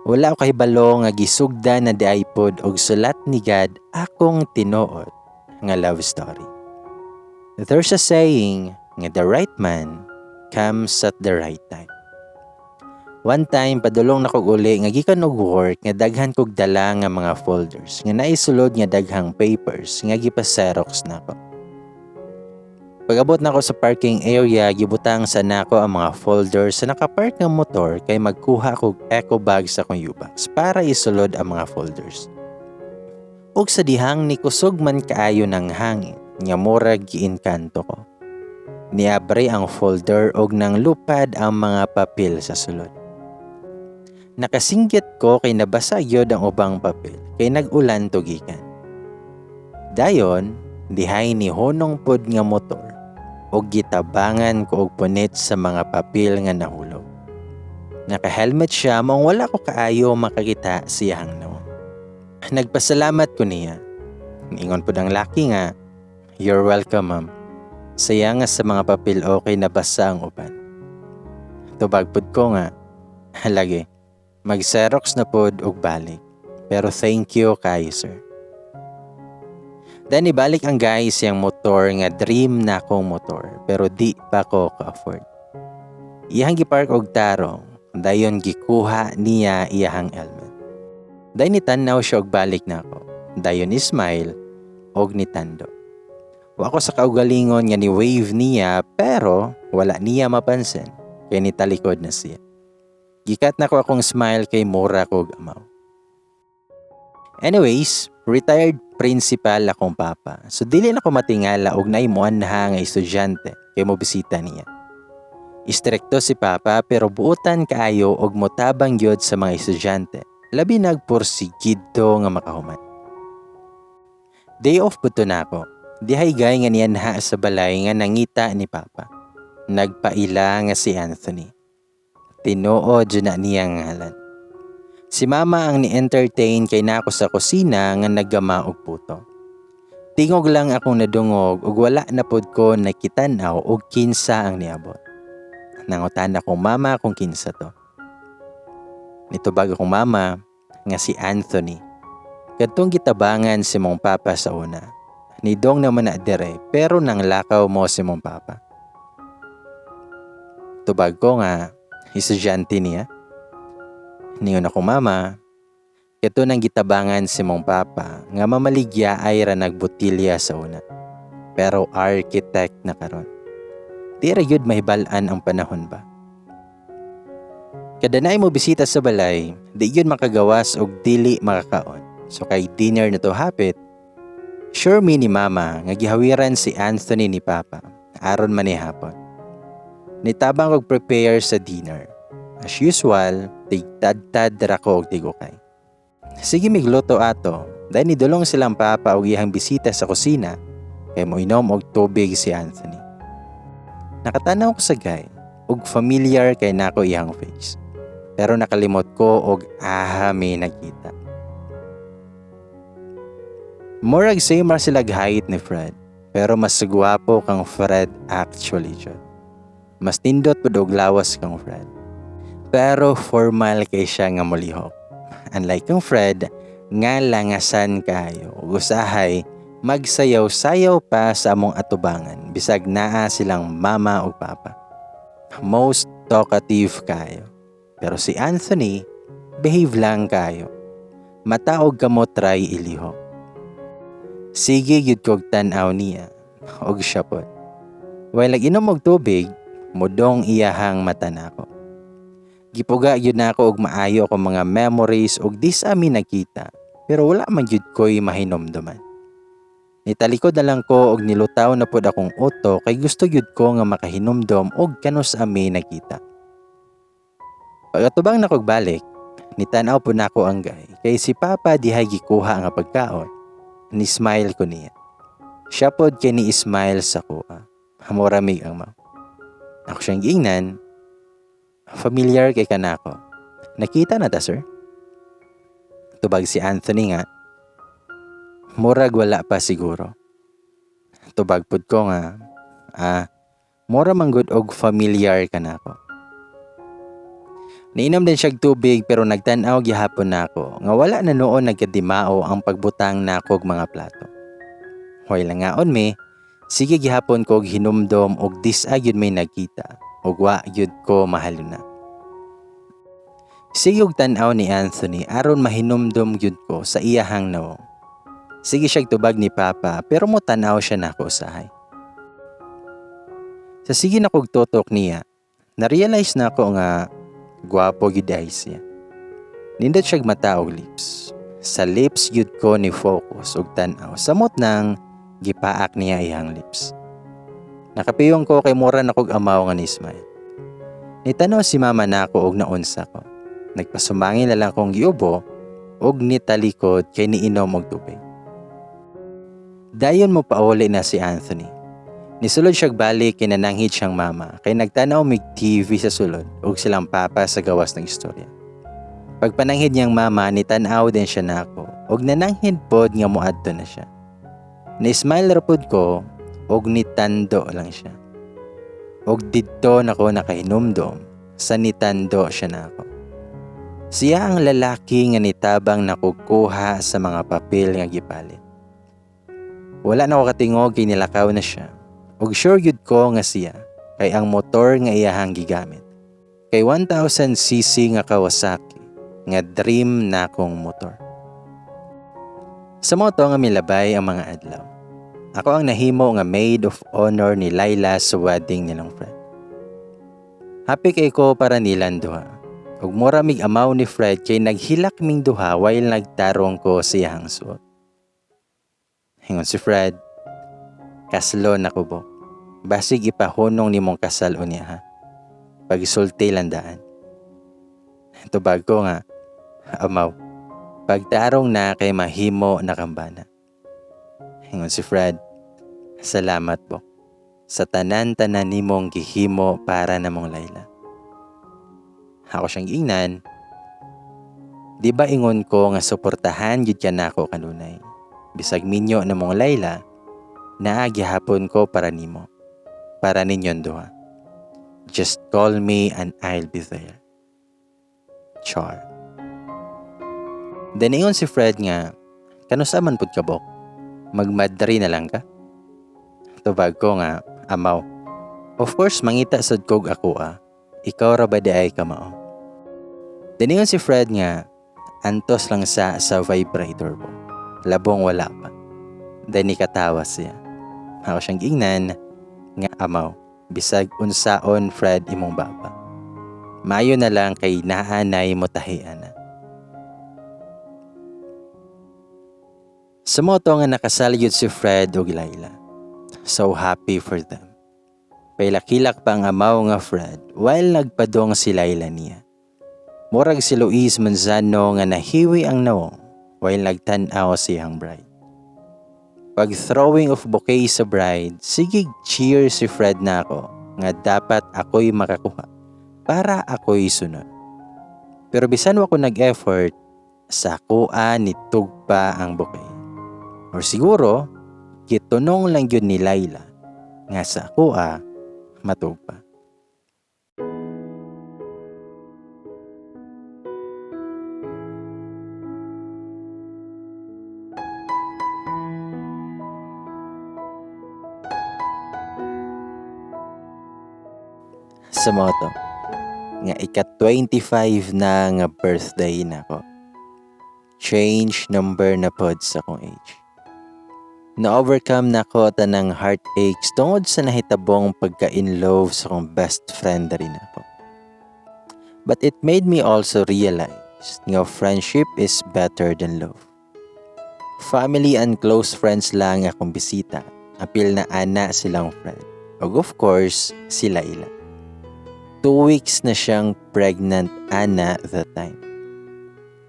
Wala ko kahibalo nga gisugda na di pod og sulat ni God akong tinuod nga love story. There's a saying nga the right man comes at the right time. One time padulong na kog uli nga gikan og work nga daghan kog dala nga mga folders nga naisulod nga daghang papers nga gipa-xerox nako. Pag-abot nako sa parking area, gibutang sa nako ang mga folders sa nakapark nga motor kay magkuha kog eco bag sa akong U-Box para isulod ang mga folders. Ug sa dihang ni kusog man kaayo ng hangin, nga murag giinkanto ko. Niabre ang folder og nang lupad ang mga papel sa sulod. Nakasinggit ko kay nabasa gyud ang ubang papel kay nag-ulan tugikan. Dayon, dihay ni honong pod nga motor og gitabangan ko og punit sa mga papel nga nahulog. Naka-helmet siya mong wala ko kaayo makakita siyang no. Nagpasalamat ko niya. Niingon po ng laki nga, "You're welcome, ma'am. Saya nga sa mga papel okay nabasa ang uban." Tubag pod ko nga, "Halagi, mag-xerox na pod og balik. Pero thank you kayo, sir." Then ibalik ang guys yung motor nga dream na akong motor pero di pa ko ka-afford. Iyang gipark og tarong, dayon gikuha niya iyang helmet. Dayon nitanaw siya og balik na ako. Dayon smile og nitando. Wa ko sa kaugalingon nga ni wave niya pero wala niya mapansin kay nitalikod na siya. Gikat na ko akong smile kay mura kog amaw. Anyways, retired principal akong papa. So dili na ko matingala og naimuan na nga estudyante kay mo bisita niya. Istrikto si papa pero buotan kaayo og motabang gyud sa mga estudyante. Labi nagporsigido nga makahuman. Day off puto na ako. Dihay gay nga niyanha sa balay nga nangita ni papa. Nagpaila nga si Anthony. Tinuod dyan na niyang ngalan. Si mama ang ni-entertain kay nako sa kusina nga naggama og puto. Tingog lang akong nadungog ug wala na pod ko nakitanaw og kinsa ang niabot. Nangutan akong mama kung kinsa to. Nitubag akong mama nga si Anthony. Kadtong gitabangan si mong papa sa una. Nidong naman na dire pero nang lakaw mo si mong papa. Tubag ko nga estudyante niya. Ningon ako mama, ito nang gitabangan si mong papa nga mamaligya ay ra nagbutilya sa una. Pero architect na karon. Di ra gyud mahibalan ang panahon ba? Kada naay mo bisita sa balay, di gyud makagawas og dili makakaon. So kay dinner na to hapit, sure mi ni mama nga gihawiran si Anthony ni papa aron man ni hapon. Nitabang og prepare sa dinner. As usual, tigtad-tad ra ko og tigukay. Sige migluto ato, dahil nidulong silang papa og iyang bisita sa kusina kay moinom og tubig si Anthony. Nakatanaw ko sa guy og familiar kay nako iyang face. Pero nakalimot ko og may nakita. Murag same ra sila height ni Fred, pero mas gwapo kang Fred actually siya. Mas tindot pud og lawas kang Fred. Pero formal kay siya nga molihok. Unlike kang Fred, nga langasan kayo. Usahay, magsayaw-sayaw pa sa among atubangan. Bisag naa silang mama o papa. Most talkative kayo. Pero si Anthony, behave lang kayo. Mataog kamo try ilihok. Sige yun kog tanaw niya. Og siya po. While nag-inom og tubig, mudong iyahang mata nako. Gipuga yun na ako og maayo akong mga memories og dis ami nakita. Pero wala man yun ko'y mahinomduman. Nitalikod na lang ko og nilutaw na pod akong uto kay gusto yun ko nga makahinomdom og kanus ami nakita. Pagatubang na kog balik, nitanaw po na ako ang gay kay si papa dihay gikuha nga pagkaon. Ni smile ko niya. Siya pod kay ni smile sa kuha. Hamoramig ang mao. Ako siyang giingnan. Familiar kay kanako. Nakita na ta, sir? Tubag si Anthony nga. Murag wala pa siguro. Tubag pud ko nga. Mura manggod og familiar kanako. Niinom din siya tubig pero nagtan-aw gihapon nako nga wala na noon nagkadimao ang pagbutang nako og mga plato. Hoy langaon mi, sige gihapon ko og hinumdom og dis-a gyud may nagkita ug wa gyud ko mahaluna. Sige og tan-aw ni Anthony aron mahinumdom gyud ko sa iyahang nawong. Sige siya tubag ni Papa pero mo tan-aw siya nako usahay. Sa sige na kog tutok niya, na-realize na ako nga gwapo gyud ay siya. Nindot siya mata og lips. Sa lips gyud ko ni focus og tan-aw samot nang gipaak niya iyang lips. Nakapiyong ko kay mura na kog amaw nga ni smile. Nitanaw si mama nako og naunsa ko. Nagpasumangin na lang kong giubo og nitalikod kay niinom og tubig. Dayon mo pauli na si Anthony. Nisulod siya balik kay nananghid siyang mama kay nagtanaw mig TV sa sulod ug silang papa sa gawas ng istorya. Pagpananghid niyang mama nitan-aw din siya nako ug nananghid pod nga moadto na siya. Ni-smile ra pod ko ug nitando lang siya. Og didto nako nakahinumdom sa nitando siya nako. Siya ang lalaki nga nitabang nakukuha sa mga papel nga gipalit. Wala na ko katingog kay nilakaw na siya. Ug sure gyud ko nga siya kay ang motor nga iyahang gigamit. Kay 1000cc nga Kawasaki nga dream na akong motor. Sa moto nga milabay ang mga adlaw. Ako ang nahimo nga maid of honor ni Laila sa wedding nilang friend. Happy kay ko para nilang duha. Ug mura mig amaw ni Fred kay naghilak ming duha while nagtarong ko sa iyang suot. Hingon si Fred, kaslo na ko bo. Basig ipahunong ni mong kasal unya ha. Pag-sulti landaan. Tubag ko nga, amaw. Pagtarong na kay mahimo na kambana. Hingon si Fred, salamat po. Sa tanan-tanan nimong gihimo para namong Laila. Ako siyang ingnan. Di ba ingon ko nga suportahan gyud ka nako kanunay. Bisag minyo namong Laila, naagihapon ko para nimo. Para ninyon duha. Just call me and I'll be there. Char. Then ingon si Fred nga, kanusa man pud ka bok? Magmadri na lang ka? Tubag ko nga, amaw. Of course, mangita sad kog ako Ikaw ra ba di ay kamao? Then ingon si Fred nga, antos lang sa vibrator po. Labong wala pa. Then ikatawa siya. Ako siyang ingnan, nga amaw, bisag unsaon Fred imong baba. Mayo na lang kay naanay mo tahiana. Sa moto nga nakasalyod si Fred ug Laila. So happy for them. Pailakilak pa ang amaw nga Fred while nagpadong si Laila niya. Murag si Luis Manzano nga nahiwi ang nawong while nagtan-aw siyang bride. Pag throwing of bouquet sa bride, sigig cheer si Fred nako nga dapat ako'y makakuha para ako'y sunod. Pero bisan wa ko nag-effort, sa kuha nitugpa ang bouquet. Or siguro, gitunong lang yun ni Laila nga sa kuha matugpa. Sa moto nga ika-25 na nga birthday nako. Change number na pod sa akong age. Na-overcome nako tanang heartaches tungod sa nahitabong pagka-in love sa akong best friend rin ako. But it made me also realize nga friendship is better than love. Family and close friends lang akong bisita. Apil na ana silang friend. Og of course, si Laila. 2 weeks na siyang pregnant ana that time.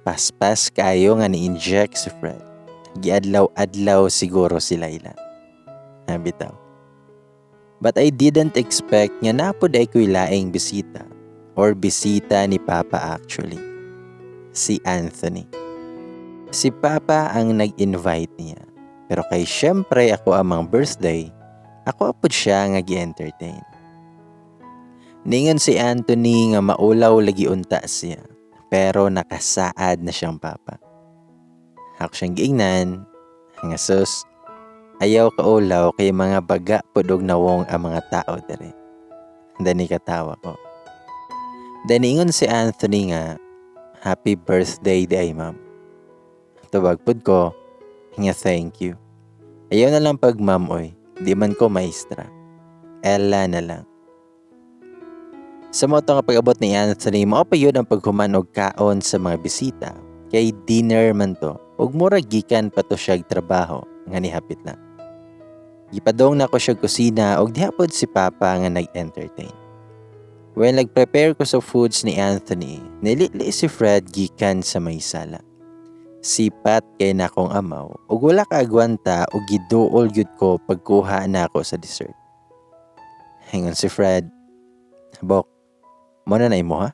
Paspas kayo nga ni-inject si Fred. Giadlaw-adlaw siguro si Laila. Bitaw. But I didn't expect nga napod ay ko'y laing bisita or bisita ni Papa actually. Si Anthony. Si Papa ang nag-invite niya. Pero kay syempre ako amang birthday, ako apod siya nga gi-entertain. Ningon si Anthony nga maulaw lagi unta siya, pero nakasaad na siyang papa. Ako siyang giingnan, nga sus, ayaw kaulaw kay mga baga pudog nawong ang mga tao dere. Dani katawa ko. Dani ingon si Anthony nga, happy birthday day ma'am. Tubag pud ko, nga thank you. Ayaw na lang pag ma'am oy, di man ko maestra. Ella na lang. Sa mo nga pag-abot ni Anthony, mao pa yun ang paghuman og kaon sa mga bisita. Kay dinner man to, ug mura gikan pa to siyag trabaho, nga nihapit lang. Gipadong na ko siya kusina ug dihapod si Papa nga nag-entertain. When nag-prepare ko sa foods ni Anthony, nilili si Fred gikan sa may sala. Sipat kay na akong amaw ug wala ka agwanta ug giduol gyud ko pagkuha na ako sa dessert. Hingon si Fred, "Bok, mo na imo ha?"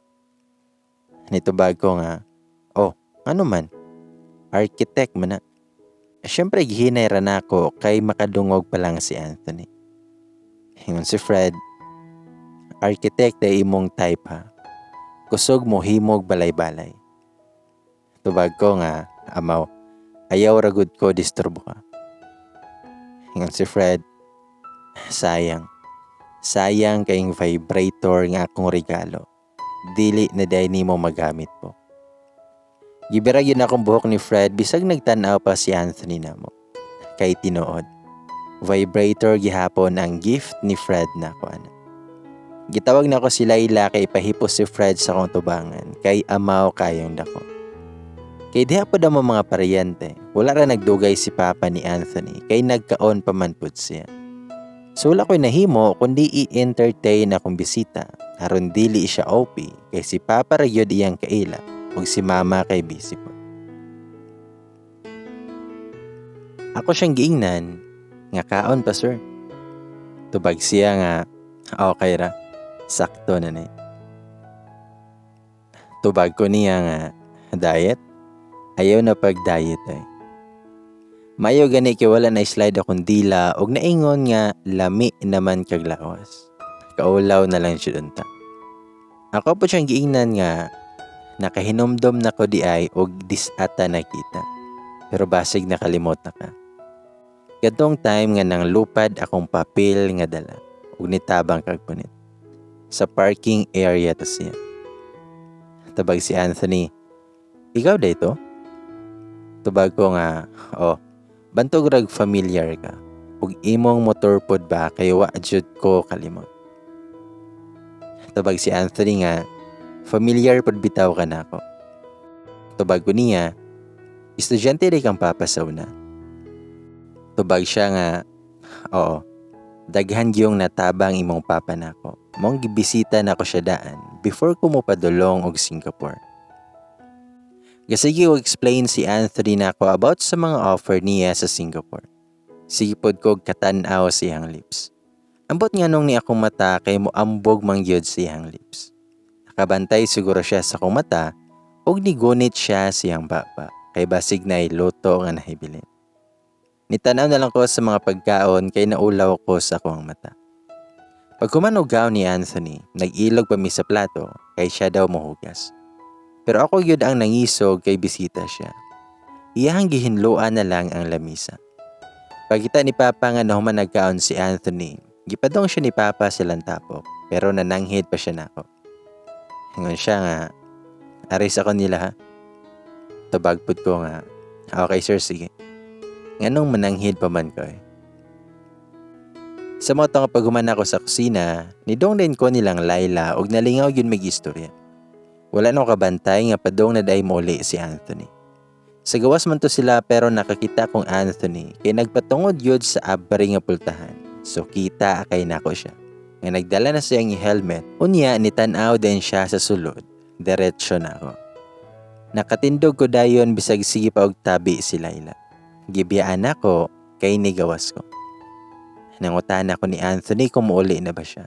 Nitubag ko nga, "Oh, ano man? Architect man na." Siyempre gihinay ra nako kay makadungog pa lang si Anthony. Hingon si Fred, "Architect ay imong type ha. Kusog mo himog balay-balay." Tubag ko nga, "Amaw, ayaw ra gud ko disturbo ka." Hingon si Fred, "Sayang. Sayang kayong vibrator nga akong regalo. Dili na day nimo magamit po." Gibira yun akong buhok ni Fred bisag nagtanaw pa si Anthony namo. Kay tinuod, vibrator gihapon ang gift ni Fred na ko ana. Gitawag na ko si Layla kay pahipos si Fred sa kong tubangan kay amaw kayong dako. Kay diha po daw mga paryente, wala ra nagdugay si Papa ni Anthony kay nagkaon pa man pud siya. So wala ko'y nahimo kundi i-entertain akong bisita aron dili siya OP kay si Papa ra gyud iyang kaila ug si Mama kay busy po. Ako siyang giingnan nga kaon pa sir. Tubag siya nga okay ra. Sakto na ni. Tubag ko niya nga diet. Ayaw na pag-diet ay. Mayo gani kay wala na slide akong dila og naingon nga lami naman kag lawas. Kaulaw na lang siya unta. Ako po siyang giingnan nga nakahinomdom na ko di ay og disata nakita. Pero basig nakalimot na ka. Kadtong time nga nang lupad akong papel nga dala ug nitabang kag punit. Sa parking area to siya. Tabag si Anthony, "Ikaw dayto?" Tubag ko nga, "Oh, bantog rag familiar ka. Ug imong motor pod ba kay wa jud ko kalimot." Tubag si Anthony nga, "Familiar pod bitaw ka nako." Tubag ko niya, "Estudyante rin kang papasaw na." Tubag siya nga, "Oo, daghan gyung natabang imong papa nako. Mong gibisita nako siya daan before ko mo padulong og Singapore." Gasige og explain si Anthony nako about sa mga offer niya sa Singapore. Sige pod ko katan-aw siyang lips. Ambot nga nung ni akong mata kay moambog man gyud siyang lips. Nakabantay siguro siya sa akong mata ug nigunit siya siyang baba kay basig na luto nga nahibilin. Nitanaw na lang ko sa mga pagkaon kay naulaw ko sa akong mata. Pag kumanugaw ni Anthony, nag-ilog pa mi sa plato kay siya daw mohugas. Pero ako gyud ang nangisog kay bisita siya. Iyang gihinluan na lang ang lamisa. Pagkita ni Papa nga nahuman nagkaon si Anthony, gipadong siya ni Papa silang tapok pero nananghid pa siya nako. Hingon siya nga, "Aris ako nila ha." Tabagpod ko nga, "Okay sir, sige." Nganong mananghid pa man ko eh. Sa mga nga paghuman ako sa kusina, nidong din ko nilang Layla og nalingaw yun mag-istorya. Wala nang kabantay nga padong na day muli si Anthony. Sa gawas man to sila pero nakakita kong Anthony kay nagpatungod yun sa abri nga pultahan. So kita kay nako siya. Nga nagdala na siyang helmet, unya nitanaw din siya sa sulod. Diretsyo na ako. Nakatindog ko dayon bisag sige pa og tabi si Layla. Gibiyaan ako kay nigawas ko. Nangutan ako ni Anthony kung muuli na ba siya.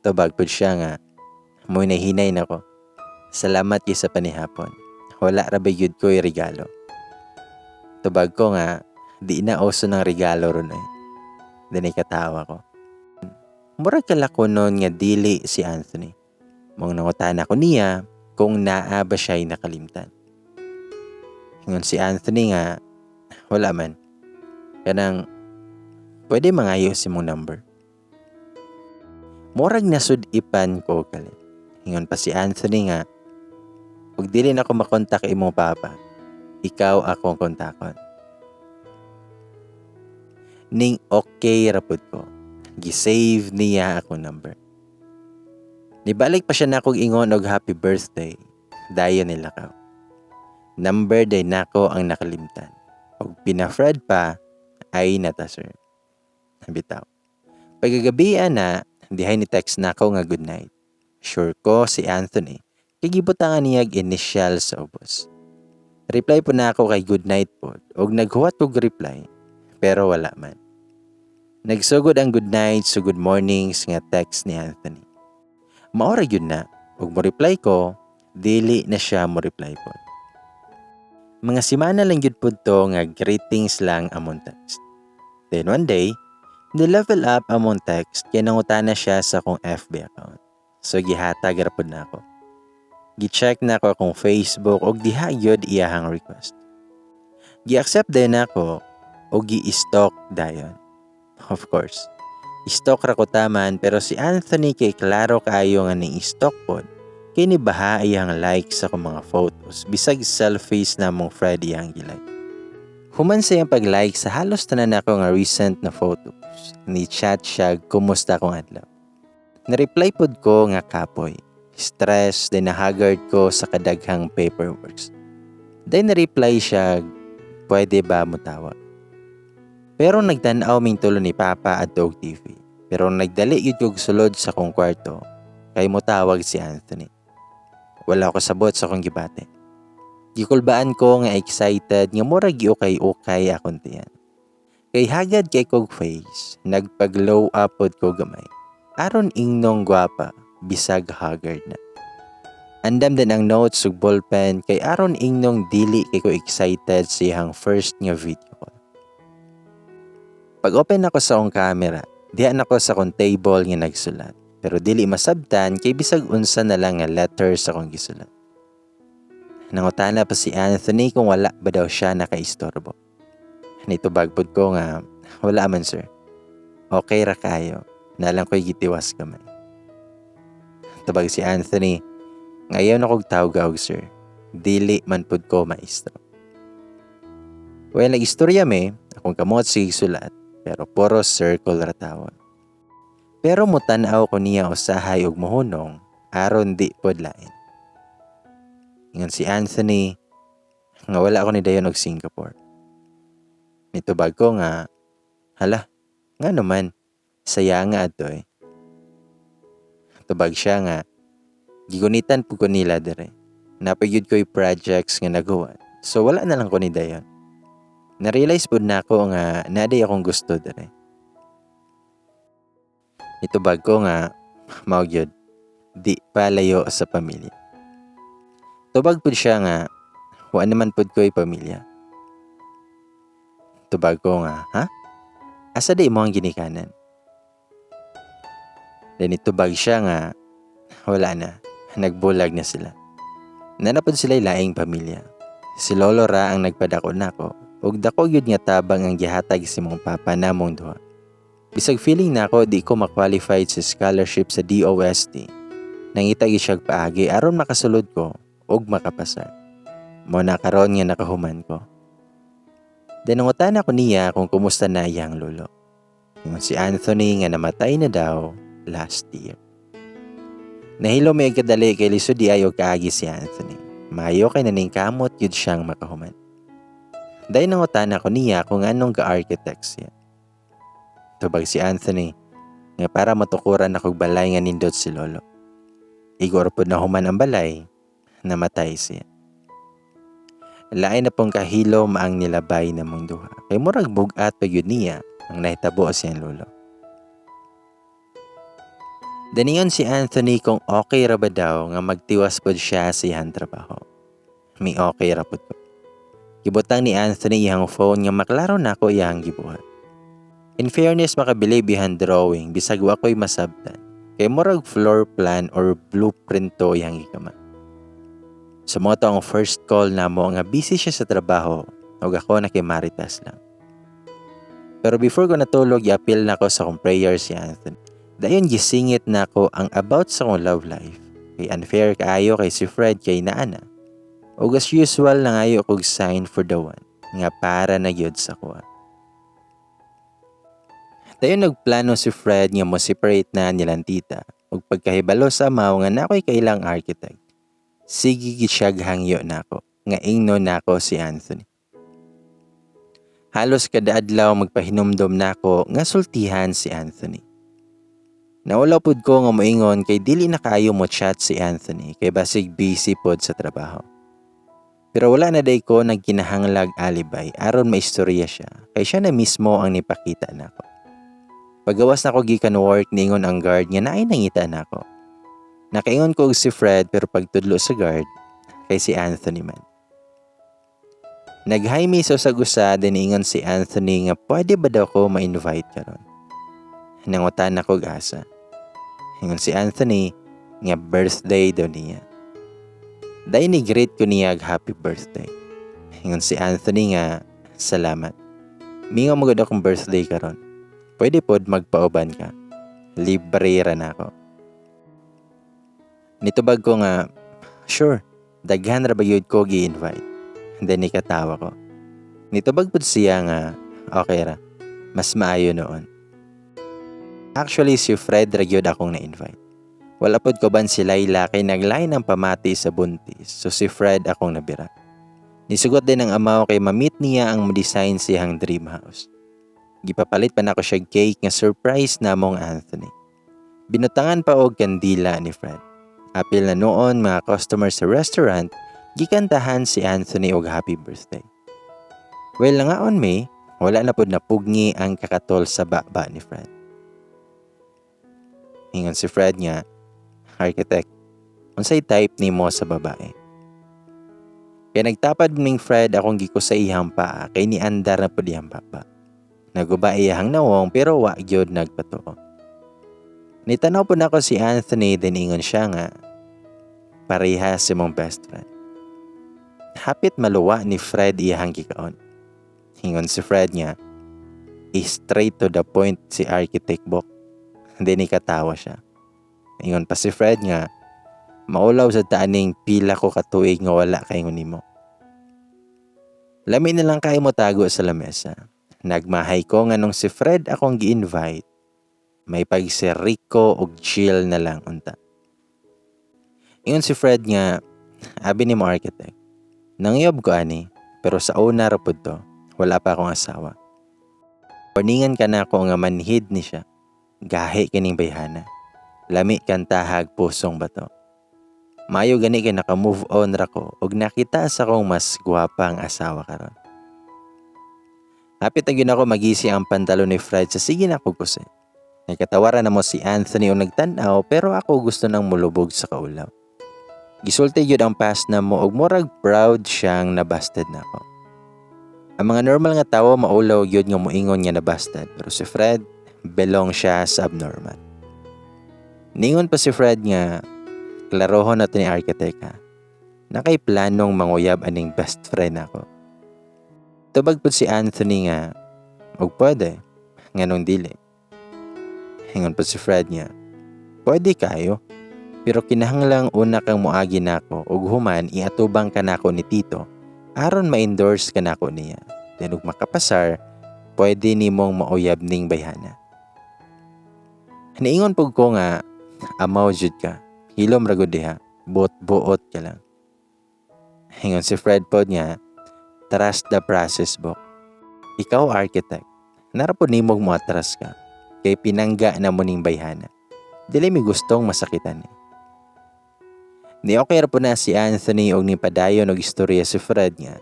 Tubag po siya nga, "Mo'y nahinay na ko. Salamat kayo sa panihapon. Wala ra ba yun ko'y regalo." Tubag ko nga, di na uso ng regalo ron eh. Dini katawa ko. Murag kalakonon nga dili si Anthony. Mong nangutan ako niya kung naa ba siya'y nakalimtan. Ngon si Anthony nga, wala man. Kanang, pwede mangayo si mong number. Murag nasudipan ko kalit. Ingon pa si Anthony nga, pag dili na ako makontak imong papa, ikaw akong kontakon. Ning okay rapod ko. Gisave niya akong number. Nibalik pa siya na akong ingon og happy birthday. Dayon nila ka. Number day nako ang nakalimtan. Og pinafred pa ay natasir. Bitaw. Pagagabian na, dihay ni text nako nga good night. Sure ko si Anthony. Kay gibutangan niya initial sa ubos. Reply po na ako kay good night po. Og naghuwat kog reply. Pero wala man. Nagsugod ang good night so good mornings nga text ni Anthony. Maora yun na. Og mo reply ko, dili na siya mo reply po. Mga simana lang yun po to nga greetings lang among text. Then one day, ni-level up among text kaya nangutana siya sa akong FB account. So gihatag rapod na ako. Gi-check na ako akong Facebook og diha yun iyahang request. Gi-accept din ako o gi-stalk dayon. Of course, stalk ra ko taman pero si Anthony kay klaro kaayo nga ning stalk pod kay ni baha iyang like sa akong mga photos bisag selfies na mong Fred iyang gilike. Human sa iyang pag-like sa halos tanan ako nga recent na photos. Ni chat siya kumusta akong adlaw. Na-reply pod ko nga kapoy. Stress din na haggard ko sa kadaghang paperworks. Then na-reply siya, pwede ba mo tawag? Pero nagtanaw ming tulo ni Papa at Dog TV. Pero nagdali yun yung sulod sa kong kwarto, kay mo tawag si Anthony. Wala ko sabot sa kong gibate. Gikulbaan ko nga excited nga mura giukay-ukay akong tiyan. Kay hagad kay kog face, nagpag-glow up pod ko gamay. Aron ingnong gwapa, bisag haggard na. Andam din ang notes ug ballpen kay aron ingnong dili kay ko excited sa iyang first nga video call. Pag open ako sa akong camera, diyan ako sa akong table nga nagsulat. Pero dili masabtan kay bisag unsa na lang nga letters akong gisulat. Nangutana pa si Anthony kung wala ba daw siya nakaistorbo. Nitubag pod ko nga, wala man sir. Okay ra kayo, nalang ko'y gitiwas kamay. Tubag si Anthony, ngayon akong tawag sir, dili man pod ko maistro. Well, nag-istorya me, akong kamot sige sulat, pero puro circle ratawon. Pero mutanaw ko niya usahay og mohunong, aron di pod lain. Ingon si Anthony, nga wala ako ni dayon og Singapore. Nitubag ko nga, hala, nga naman, saya nga ato eh. Tubag siya nga, gigunitan po ko nila dire. Napagyud ko'y projects nga nagawa. So wala na lang ko ni dayon. Na-realize po na ako nga naday akong gusto dire. Nitubag ko nga, maugyod, di palayo sa pamilya. Tubag po siya nga, wa naman po ko'y pamilya. Tubag ko nga, ha? Asa di mo ang ginikanan? Then itubag siya nga, wala na, nagbulag na sila. Nanapod sila'y laing pamilya. Si Lolo ra ang nagpadako nako, ug dako gyud nga tabang ang gihatag si mong papa namong duha. Bisag feeling nako di ko ma-qualified sa scholarship sa DOST. Nangita gyud siya paagi aron makasulod ko ug makapasar. Mo na karon nga nakahuman ko. Dinungutan ako niya kung kumusta na iyang lolo. Yung si Anthony nga namatay na daw last year. Nahilo may kadali kay lisod di ayo kaagi si Anthony. Maayo kay naning kamot yun siyang makahuman. Dahil nangutan ako niya kung anong ka-architect siya. Tubag si Anthony nga para matukuran akong balay nga nindot si lolo. Igor po na human ang balay, namatay siya. Lain na pong kahilo maang nilabay na mong duha. Kay murag bugat pa yun niya ang nahitabo siyang lolo. Daningon si Anthony kung okay ra ba daw nga magtiwas pod siya sa iyang trabaho. May okay ra pod ko. Gibutang ni Anthony iyang phone nga maklaro na ako iyang gibuhat. In fairness, makabili behind drawing bisag wa ko'y masabtan. Kay murag floor plan or blueprint to yang gikama. So mo to ang first call na mo nga busy siya sa trabaho ug ako nakimaritas lang. Pero before ko natulog, i-appeal na ako sa kong prayer si Anthony. Dayon gisingit na ako ang about sa kong love life. Kay unfair kaayo kay si Fred kay naana. Ug as usual nangayo kog sign for the one nga para na gyud sa kuha. Dayon nagplano si Fred nga mo separate na nilang tita ug pagkahibalo sa amaw nga nakoy kailang architect. Sige gisyag hangyo nako nga ingno nako si Anthony. Halos kada adlaw magpahinumdom nako nga sultihan si Anthony. Nawala pud ko nga moingon kay dili na kaayo mo chat si Anthony kay basig busy pod sa trabaho. Pero wala na day ko nagkinahanglag alibay aron maistorya siya kay siya na mismo ang nipakita nako. Pagawas na ko gikan work ningon ang guard nga naay nangita nako. Nakaingon ko si Fred pero pagtudlo sa guard kay si Anthony man. Nag-hi mi sa usa din ingon si Anthony nga pwede ba daw ko ma-invite karon. Nangutan ako asa. Ingon si Anthony nga birthday daw niya. Dahil ni-greet ko niya happy birthday. Ingon si Anthony nga salamat. Mingo magod akong birthday karon. Pwede pod magpauban ka. Libre ra na ako. Nitubag ko nga, sure, daghan ra ba yun ko gi-invite. Then ikatawa ko. Nitubag pod siya nga, okay ra, mas maayo noon. Actually, si Fred ra gyud akong na-invite. Wala pod ko ban si Layla kay naglain ng pamati sa buntis, so si Fred akong nabira. Nisugot din ng amaw kay ma-meet niya ang ma-design siyang dream house. Gipapalit pa na ko siya cake nga surprise na mong Anthony. Binutangan pa og kandila ni Fred. Apil na noon mga customer sa restaurant, gikantahan si Anthony og happy birthday. Well nga on May, wala na pod napugni ang kakatol sa baba ni Fred. Ingon si Fred nga, architect, unsay type nimo sa babae? Kaya nagtapad ning Fred akong giko sa iyang paa kay ni andar na pod iyang baba. Naguba iyang nawong pero wa gyud nagpatuo. Nitanaw po na ko si Anthony din ingon siya nga parehas si mong best friend. Hapit maluwa ni Fred iyang gikaon. Ingon si Fred nga straight to the point si architect Bok. Hindi ni katawa siya. Ingon pa si Fred nga maulaw sa taaning pila ko katuig nga wala kay nimo. Lami na lang kayo mo tago sa lamesa. Nagmahay ko nga nung si Fred akong gi-invite, may pag-Rico og chill na lang unta. Ingon si Fred nga, abi ni mo architect, nangyob ko ani, pero sa una rapod to, wala pa akong asawa. Warningan ka na ako nga manhid ni siya, gahi kining bayhana, lami kantahag pusong bato. Mayo gani kay naka-move on ra ko og nakita sa kong mas gwapang asawa karon. Hapit na yun ako magisi ang pantalon ni Fred sa sige na ko kusin. Nagkatawaran na mo si Anthony o nagtanaw pero ako gusto nang mulubog sa kaulaw. Gisulti yun ang past na mo og murag proud siyang nabasted na ako. Ang mga normal nga tawo maulaw yun nga moingon nga nabasted pero si Fred belong siya sa abnormal. Ningon pa si Fred nga klarohon nato ni architect ha. Nakay planong manguyab aning best friend ako. Tubag po si Anthony nga, og pwede, nga nung dili. Hingon po si Fred nga, pwede kayo, pero kinahanglang una kang muagi nako og human iatubang ka nako ni Tito, aron ma-endorse ka nako niya. Then ug makapasar, pwede nimong mauyab ning bayhana. Niingon po ko nga, amaw jud ka, hilom ragod diha, buot-buot ka lang. Hingon si Fred po nga, trust the process, Bok. Ikaw, architect. Narapod nimog mo atras ka. Kay pinangga na mo ning bayhana. Dili mi gustong masakitan ni. Ni okay ra po na si Anthony og ni padayon og istorya si Fred nga.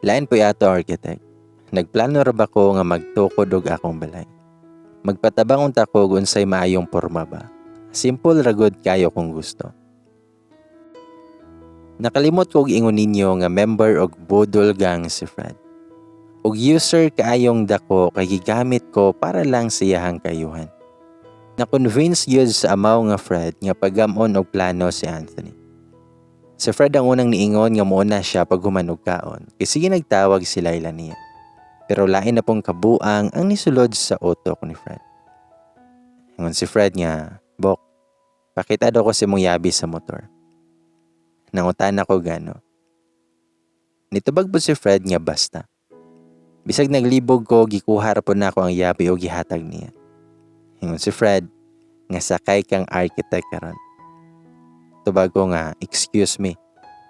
Lain po yato, architect. Nagplano ra ba ko nga magtukod og akong balay. Magpatabang unta ko og unsay maayong porma ba. Simple ra gud kayo kung gusto. Nakalimot ko og ingon ninyo nga member og Budol Gang si Fred. ug user kaayong dako kay gigamit ko para lang siyahang kayuhan. Na-convince yun sa amaw nga Fred nga pag-amon og plano si Anthony. Si Fred ang unang niingon nga muna siya pag humanog kaon kay sige nagtawag si Laila niya. Pero lain na pong kabuang ang nisulod sa utok ni Fred. Ingon si Fred nga, "Bok, pakita daw ko si mong yabi sa motor." Nangutan ako gano. Nitubag po si Fred nga basta. Bisag naglibog ko, gikuhar po na ako ang yabi o gihatag niya. Ingon si Fred, nga sakay kang architect karon. Tubag ko nga, "Excuse me,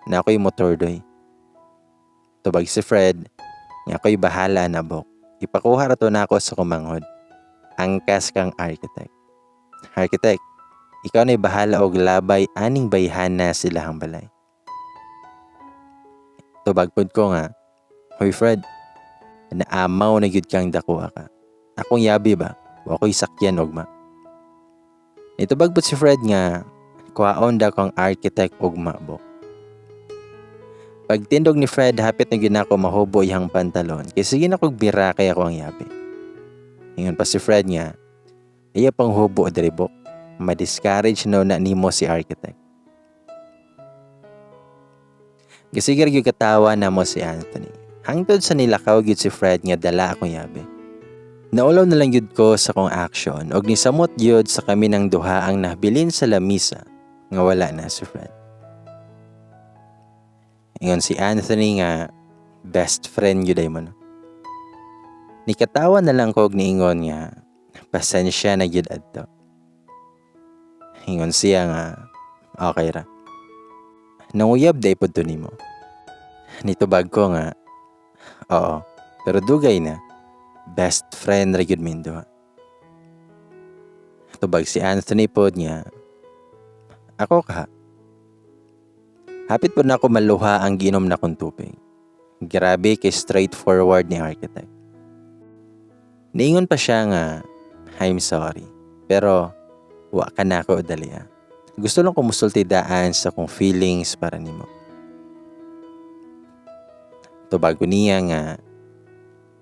na ako'y motor doy." Tubag si Fred, nga ako'y bahala na bok. Ipakuhar to na ako sa kumanghod. Angkas kang architect. Architect, ikaw na'y bahala og labay aning bayhana silahang balay. Tubag pod ko nga, "Hoy Fred, naamaw na gyud kang dakuha ka. Akong yabi ba? O ako'y sakyan ugma." Nitubag pod si Fred nga, "Kuhaon daw kang architect ugma bok." Pagtindog ni Fred, hapit na gyud ako mahubo iyang pantalon kay sige na kog bira kay ako ang yabi. Ingon pa si Fred nga, "Iya pang hubo diri bok. Ma-discourage no na nimo si architect." Gasigar gyud katawa na mo si Anthony. Hangtod sa nilakaw gyud si Fred nga dala akong yabi. Naulaw na lang gyud ko sa kong action og nisamot gyud sa kami ng duha ang nahbilin sa lamisa nga wala na si Fred. Ingon si Anthony nga best friend gyud ay mo no. Nikatawa na lang ko og niingon nga pasensya na gyud adto. Ingon siya nga okay ra. Nanguyab day pod to nimo. Nitubag ko nga oo, pero dugay na. Best friend ra gyud min duha. Tubag si Anthony pod niya, "Ako ka. Hapit po na ako maluha ang giinom na kong tubig." Grabe kay straightforward ni architect. Niingon pa siya nga, "I'm sorry, pero wa ka na ako dali. Gusto lang ko musulti daan sa kong feelings para nimo." Tubag ko niya nga,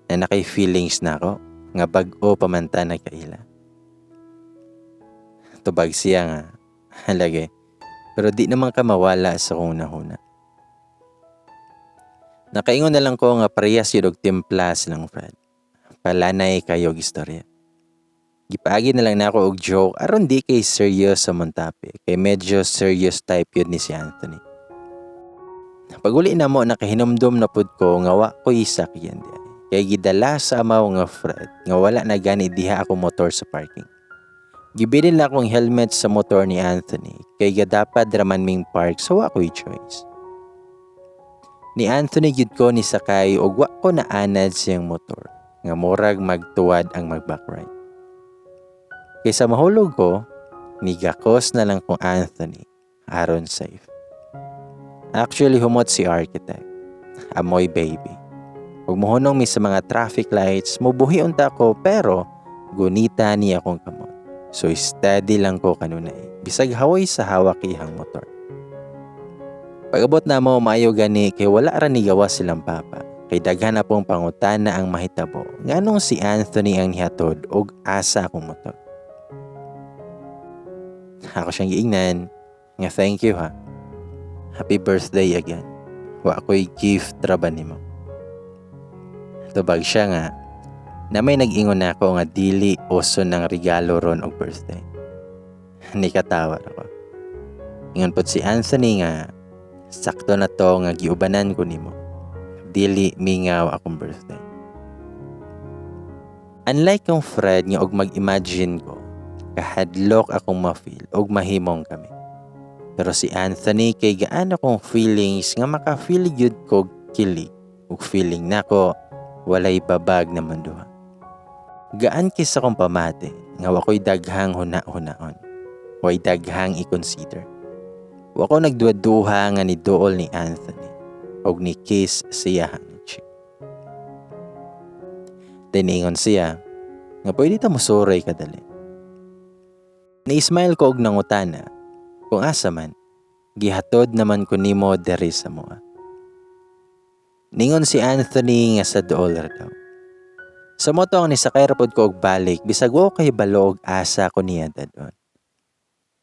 na nakay feelings na ako, nga bag-o pamanta na kaila. Tubag siya nga, "Halage, pero di naman ka mawala sa kong nahuna." Nakaingon na lang ko nga parehas yun og timpla silang Fred. Palanay kayo istorya. Gipaagi na lang na ako og joke aron di kay serious sa montapi, kay medyo serious type yun ni si Anthony. Paguli na mo, nakahinumdum na pud ko nga wa ko isakyan di. Kay gidala sa amaw nga Fred nga wala na gani diha ako motor sa parking. Gibilin na akong helmet sa motor ni Anthony kay gadapad raman ming park so wa ko'y choice. Ni Anthony gyud ko ni sakay og wa ko naanad siyang motor nga murag magtuwad ang mag-backride. Kaysa mahulog ko, nigakos na lang kong Anthony aron safe. Actually humot si architect. Amoy baby. Ug mohunong mi sa mga traffic lights, mubuhi unta ko pero gunita niya akong kamot. So steady lang ko kanunay. Bisag haway sa hawak ihang motor. Pag-abot na mo, maayo gani kay wala ra ni gawa silang papa. Kay daghan na pong pangutana ang mahitabo. Nganong si Anthony ang nihatod og asa akong motor. Ako siyang giingnan nga thank you ha. Happy birthday again. Wa ko'y gift ra ba nimo. Tubag siya nga na may nag-ingon na ako nga dili uso ng regalo ron og birthday. Nikatawa ako. Ingon pod si Anthony nga sakto na to nga giubanan ko nimo. Dili mingaw akong birthday. Unlike yung Fred nga og mag-imagine ko, kahadlok akong ma-feel og mahimong kami. Pero si Anthony kay gaan akong feelings nga maka-feel gyud ko kilig ug feeling nako walay babag naman duha. Gaan kisa kong pamate nga wako'y daghang huna-hunaon. Way daghang i-consider. Wako nagduha-duha nga ni dool ni Anthony og ni kiss siya hangin chick. Tiningon siya nga pwede ta musuroy kadali. Ni-smile ko og nangutana kung asa man gihatod naman ko nimo diri sa moa. Ningon si Anthony nga sa duol ra daw. Sa moto ang nisakay rapod ko og balik bisag wa kay balo og asa ko niya dadon.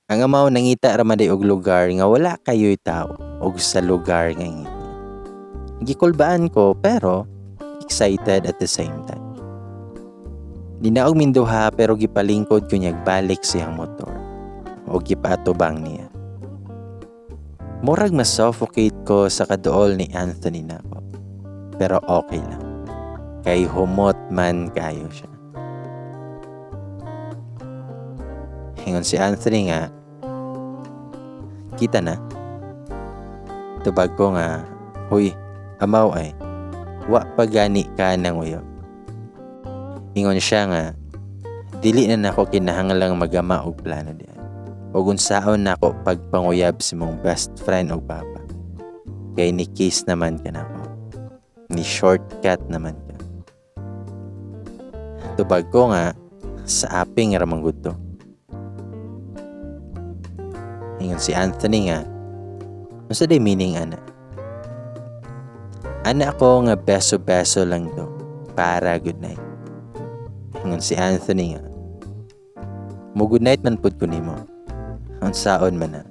Ang amaw nangita ra man og lugar nga wala kayo'y tao og sa lugar nga ingit. Gikulbaan ko pero excited at the same time. Di na og minduha pero gipalingkod ko niyag balik siyang motor o gipatubang niya. Murag ma-suffocate ko sa kaduol ni Anthony nako. Pero okay lang. Kay humot man kayo siya. Hingon si Anthony nga, kita na. Tubag ko nga, huy, amaw ay, wa pagani ka ng uyog. Ingon siya nga, dili na nako kinahanglang magama og plano diyan. Ug unsaon nako pagpanguyab si mong best friend og papa. Kay ni kiss naman ka nako. Ni shortcut naman ka. Tubag ko nga, sa aping ramang gusto. Ingon si Anthony nga, masa day meaning ana? Ana ako nga beso-beso lang to para good night. Ingon si Anthony nga, mo good night man pud ko nimo. Ang saon man na.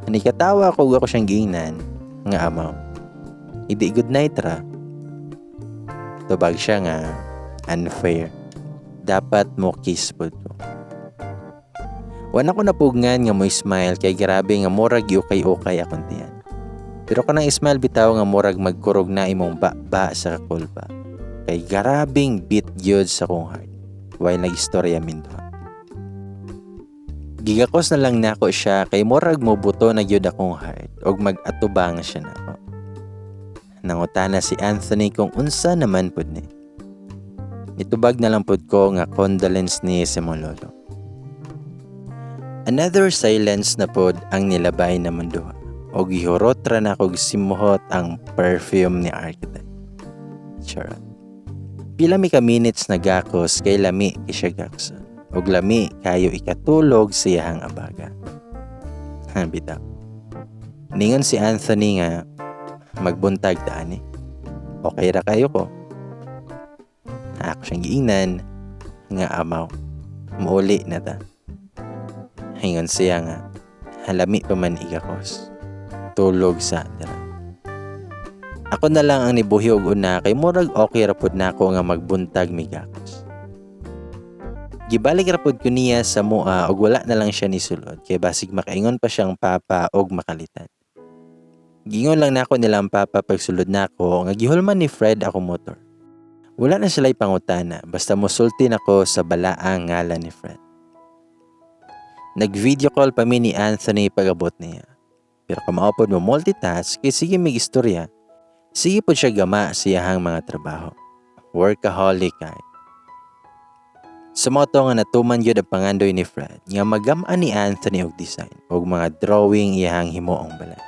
Ani katawa ko ako siyang giingnan nga amaw. Idi good night ra. Tubag siya nga, unfair. Dapat mo kiss pud ko. Wana ko napugngan nga mo smile kay grabe nga murag ukay-ukay akong tiyan. Pero kanang smile bitaw nga murag magkurog na imong ba sa kakulba. Kay garabing beat gyud sa kong heart. While nag-istorya minto. Gigakos na lang nako siya kay murag mo buto na gyud akong heart og mag-atubang siya nako. Nangutana si Anthony kung unsa naman pud ni. Itubag na lang pud ko nga condolence ni sa mong lolo. Another silence na pod ang nilabay na mundo. O gihurot ra na kog simuhot ang perfume ni Architect. Charot. Pila mi ka minutes nagakos kay lami kay siya gakson. Og lami kayo ikatulog siyang abaga. Bitaw. Ningon si Anthony nga magbuntag taani. Okay ra kayo ko. Ako siyang giingnan nga amaw. Muuli na ta. Hingon siya nga halami pa man igakos. Tulog sa dira. Ako na lang ang nibuhi og una kay murag okay ra pud nako nga magbuntag migakos. Gibalik ra pud ko niya sa mua og wala na lang siya nisulod kay basig makaingon pa siyang papa og makalitan. Gingon lang nako nilang papa pagsulod nako nga gihulman ni Fred ako motor. Wala na sila'y pangutana basta mosulti nako sa balaang ngalan ni Fred. Nag-video call pa mi ni Anthony pag-abot niya. Pero kamaopod mo multitask kay sige mig istorya. Sige po siya gama siyahang mga trabaho. Workaholic kay. Sa moto nga natuman yun ang pangandoy ni Fred nga magamaan ni Anthony og design og mga drawing iyahang himuong balay.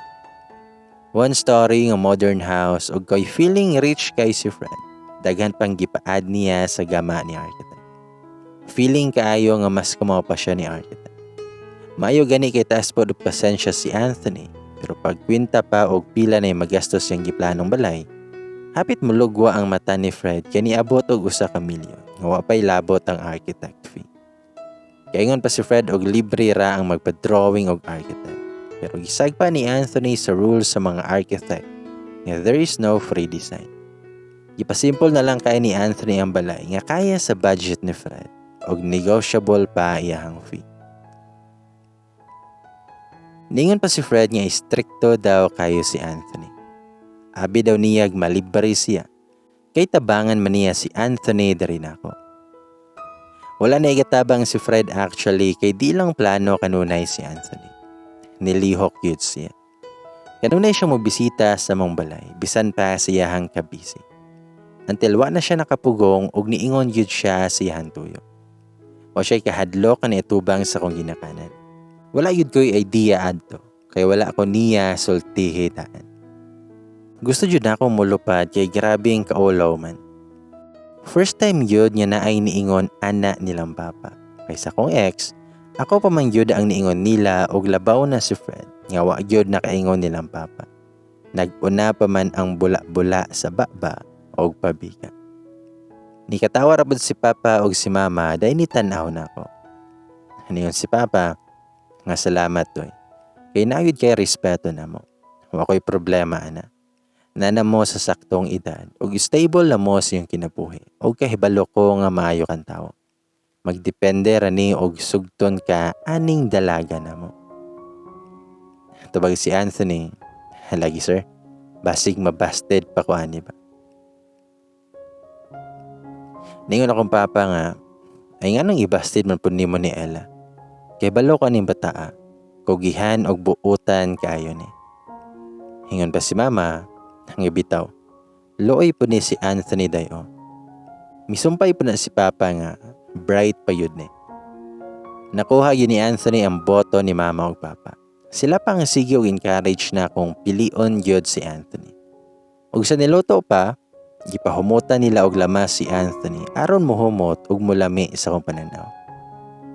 One story nga modern house og kay feeling rich kay si Fred. Daghan pang gipaad niya sa gama ni Architect. Feeling kaayo nga mas kumaw pa siya ni Architect. Maayo gani kay taas po og pasensya si Anthony, pero pag kwinta pa og pila na magastos siyang giplanong balay, hapit mulugwa ang mata ni Fred kay niabot og usa ka milyon, nga wa pay labot ang architect fee. Kaingon pa si Fred og libre ra ang magpa-drawing og architect. Pero gisag pa ni Anthony sa rules sa mga architect nga there is no free design. Ipasimple na lang kay ni Anthony ang balay nga kaya sa budget ni Fred og negotiable pa iyang fee. Ningon pa si Fred nga istrikto daw kayo si Anthony. Abi daw niyag malibre siya. Kay tabangan man niya si Anthony dari nako. Wala na igatabang si Fred actually kay di lang plano kanunay si Anthony. Nilihok yun siya. Kanunay siya mo bisita sa mong balay bisan pa siyahang kabisi. Until wa na siya nakapugong ug niingon yun siya siyahang tuyo. O siya'y kahadlok na itubang sa kong ginakanan. Wala yun ko'y idea adto, kaya wala ako niya sultihitaan. Gusto yun ako mulupad kay grabing kaulaw man. First time yun niya na ay niingon ana nilang papa. Kaysa kong ex, ako pa man yun ang niingon nila og labaw na si Fred, nga wa yun nakaingon nilang papa. Nag-una pa man ang bula-bula sa baba o pabika. Ni katawa ra pud si Papa og si Mama dahil ni tanaw na ako. Niyon si Papa, nga salamat toy. Kay nayud kay respeto na mo. Wa ko'y problema ana. Nana mo sa saktong edad ug stable na mo sa iyong kinabuhi. Og kahibalo ko nga maayo kang tawo. Magdepende rani og sugton ka aning dalaga na mo. Tubag si Anthony, lagi sir, basig mabasted pa ko ani ba. Ningon akong Papa nga, ay nga nang ibasted man po nimo ni Ella. Kay balo ka ning bataa, kugihan og buutan kaayo ni. Hingon pa si Mama, ang ibitaw. Looy po ni si Anthony dayo. Misumpay po na si Papa nga, bright pa yun ni. Nakuha yun ni Anthony ang boto ni Mama ug Papa. Sila pang sige og encourage na kung pilion gyud si Anthony. Ug sa niluto pa, gipahumutan nila og lamas si Anthony aron mohumot ug mulami sa akong pananaw.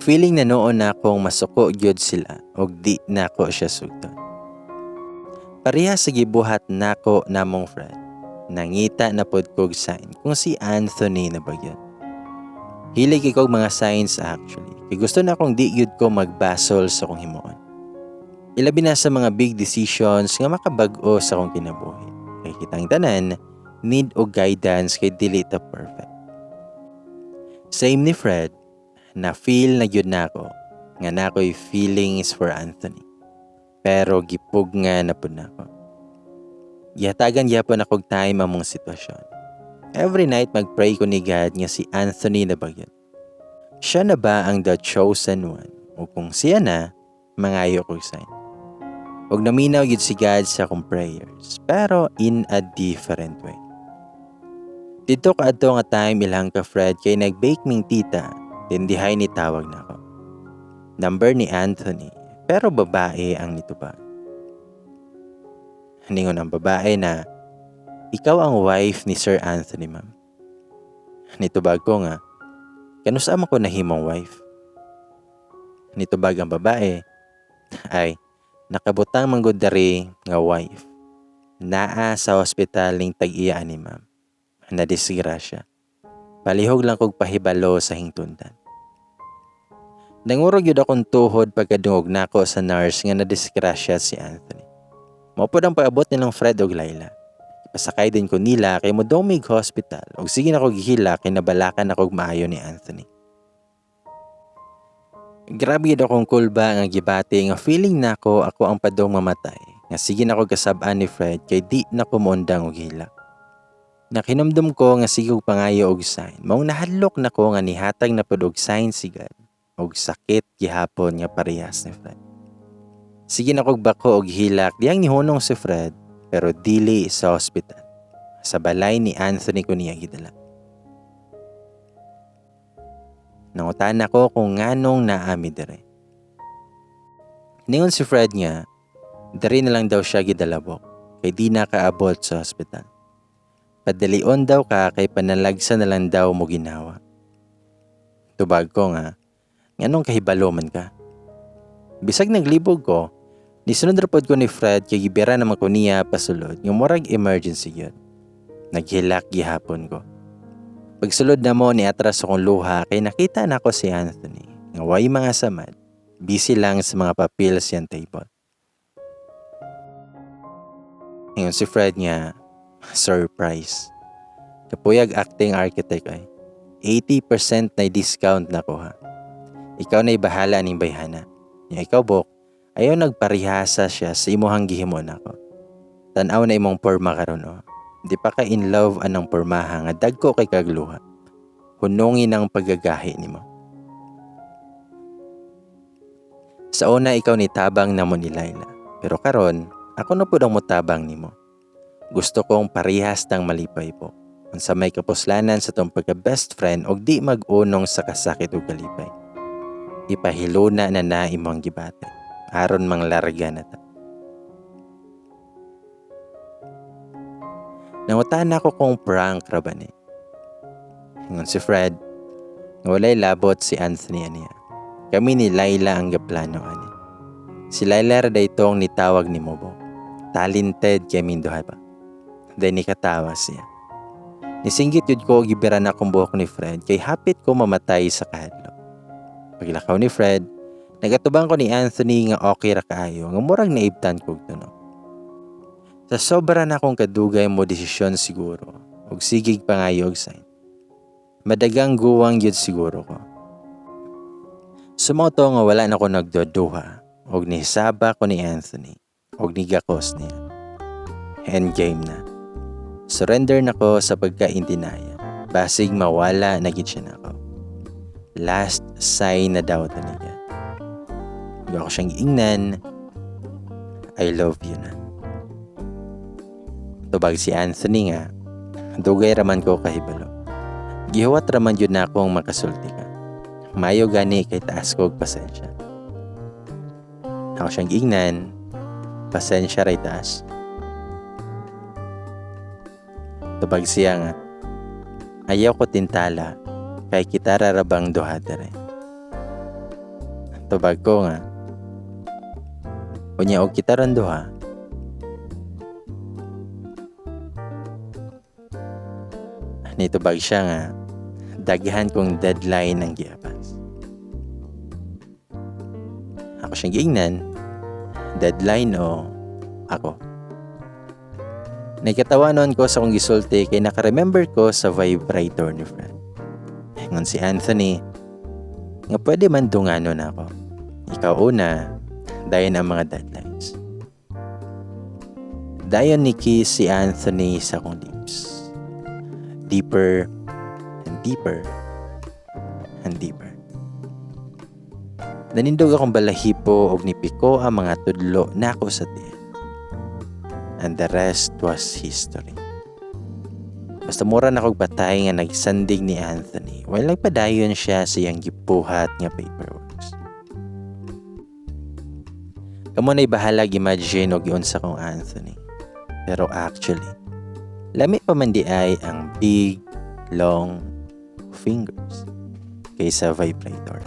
Feeling na noon na akong masuko gyud sila og di nako siya sugton. Pareha sa gibuhat nako namong friend. Nangita na pod kog sign kung si Anthony na bagyan. Hilig ko mga signs actually. Kay gusto na akong di gyud ko magbasol sa akong himuon. Ilabi na sa mga big decisions nga makabag-o sa akong kinabuhi. Kay kitang tanan, need o guidance kay dili ta perfect. Same ni Fred, na feel na gyud nako nga nako'y feelings for Anthony. Pero gipug nga na pud nako. Yatagan gyapon akog time among sitwasyon. Every night magpray ko ni God nga si Anthony na bagyan. Siya na ba ang the chosen one? O kung siya na, mangayo ko sign. Og naminaw gyud si God sa akong prayers, pero in a different way. Dito kaadto nga time ilang ka Fred kay nag-bake ming tita, tindihay ni tawag na ako. Number ni Anthony, pero babae ang nitubag. Ningon ang babae na, ikaw ang wife ni Sir Anthony, ma'am. Nitubag ko nga, kanusa mo ko nahimong wife? Nitubag ang babae, ay, nakabutang manggod dari nga wife. Naa sa hospital ning tag-iya ni ma'am. Nadisgrasya. Palihog lang kog pahibalo sa hingtundan. Nangurog yun akong tuhod pagkadungog nako sa nurse nga nadisgrasya si Anthony. Maupod ang paabot nilang Fred og Laila. Pasakay din ko nila kay Modomig Hospital og sige na ko gihila kay nabalakan akog maayo ni Anthony. Grabe yun akong kulba nga gibati nga feeling nako ako ang padong mamatay. Nga sige na ko kasab-an ni Fred kay di na ko moondang og hila. Nakinumdum ko nga sige og pangayo og sign. Maong nahadlok na ko nga nihatag na pud og sign si God. Og sakit gihapon nga parehas ni Fred. Sige na kog bako og hilak diyang nihunong si Fred pero dili sa hospital. Sa balay ni Anthony ko niya gidala. Nangutan ako kung nganong naami dire. Ningon si Fred nga, dari na lang daw siya gidalabok kay di nakaabot sa hospital. Padalion daw ka kay panalagsa na lang daw mo ginawa. Tubag ko nga, nganong kahibalo man ka? Bisag naglibog ko, nisunod rapod ko ni Fred kay gibera naman ko niya pasulod yung murag emergency yun. Naghilak gihapon ko. Pagsulod na mo ni atras akong luha kay nakita na ko si Anthony. Nga way mga samad, busy lang sa mga papel siyang table. Ngayon si Fred nga, surprise. Kapuyag acting architect ay, 80% na discount na ko ha. Ikaw na'y bahala ning bayhana. Yung ikaw bok, ayaw nagparihasa siya sa imuhang gihimon ako. Tanaw na imong porma karon o. Di pa ka in love anang pormaha nga dagko kay kagluha. Hunongin ang paggagahi nimo. Sa una ikaw ni tabang namon ni Laila. Pero karon, ako na pud ang mutabang nimo. Gusto kong parihas tang malipay po. Unsa may kapuslanan sa tong pagka-best friend og di mag-unong sa kasakit ug kalipay. Ipahiluna na imong gibate. Aron manglarga na ta. Nangutan ako kung prank ra ba ni. Hingon si Fred, walay labot si Anthony aniya. Kami ni Laila ang gaplano ani. Si Laila ra daytong nitawag ni Mobo. talented kay minduha ba. Then nikatawa siya. Nisinggit yun ko gibiran akong buhok ni Fred kay hapit ko mamatay sa kahadlok. Paglakaw ni Fred, nagatubang ko ni Anthony nga okay ra kaayo nga murag naibtan kog tunog. Sa sobra na akong kadugay mo desisyon siguro ug sigig pangayog sign. Madagang guwang yun siguro ko. Sumoto nga wala na ko nagdoduha og nihisaba ko ni Anthony og nigakos niya. Endgame na. Surrender na ko sa pagkaintinaya. Basig mawala na gid siya nako. Last sign na daw taniya. Huwag ako siyang ingnan. I love you na. Tubag si Anthony nga. Dugay raman ko kahibalo. Gihuwat raman yun na akong makasulti ka. Mayo gani kay taas ko og pasensya. Ako siyang ingnan. Pasensya ray taas. Tubag siya nga. Ayaw ko tintala kay kita rarabang duha dere. Tubag ko nga. Unya og kita ran duha. Nitubag siya nga. Daghan kong deadline ng giapas. Ako siyang giingnan. Deadline o ako. Nagkatawanon ko sa kong gisulti kay nakaremember ko sa vibrator ni Fred. Ngon si Anthony, nga pwede man dunganon ako. Ikaw una, dayon ang mga deadlines. Dayon ni kiss si Anthony sa kong lips. Deeper and deeper and deeper. Nanindog akong balahipo og nipiko ang mga tudlo nako sa tiyan. And the rest was history. Basta mura na kog batay nga nagsandig ni Anthony while nagpadayon siya sa iyang gipuhat nga paperworks. Kamo na'y bahalag imagine og giunsa kong Anthony. Pero actually, lami pa man di ay ang big, long fingers kaysa vibrator.